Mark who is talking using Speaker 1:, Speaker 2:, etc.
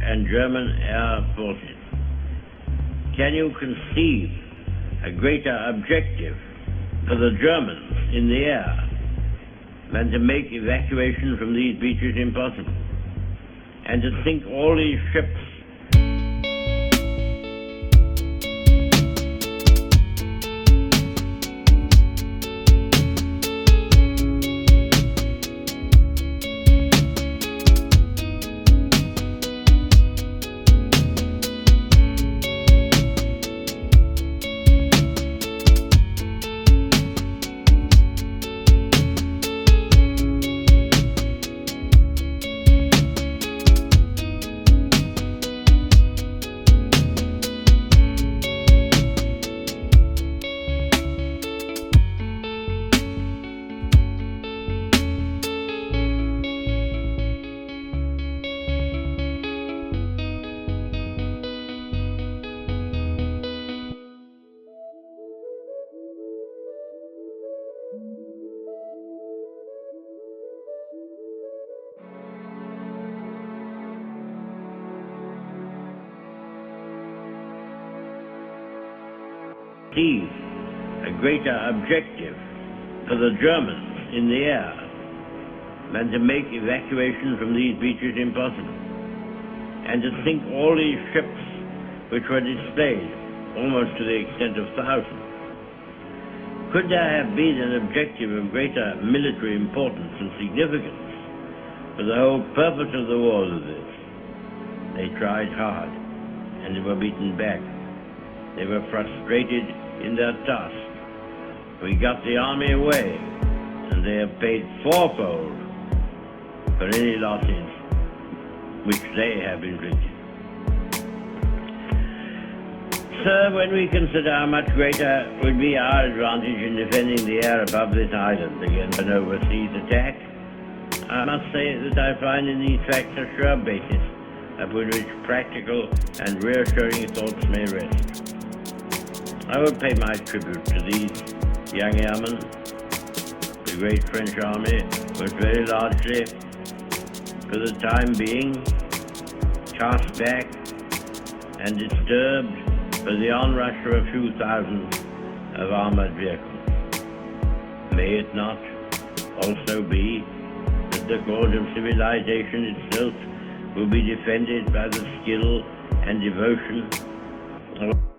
Speaker 1: and German air forces. Can you conceive a greater objective for the Germans in the air than to make evacuation from these beaches impossible? And to think all these ships achieve a greater objective for the Germans in the air than to make evacuation from these beaches impossible. And to think all these ships which were displayed almost to the extent of thousands. Could there have been an objective of greater military importance and significance for the whole purpose of the war than this? They tried hard and they were beaten back. They were frustrated in their task. We got the army away, and they have paid fourfold for any losses which they have inflicted. Sir, when we consider how much greater would be our advantage in defending the air above this island against an overseas attack, I must say that I find in these facts a sure basis upon which practical and reassuring thoughts may rest. I will pay my tribute to these young airmen. The great French army was very largely, for the time being, cast back and disturbed by the onrush of a few thousands of armored vehicles. May it not also be that the cause of civilization itself will be defended by the skill and devotion of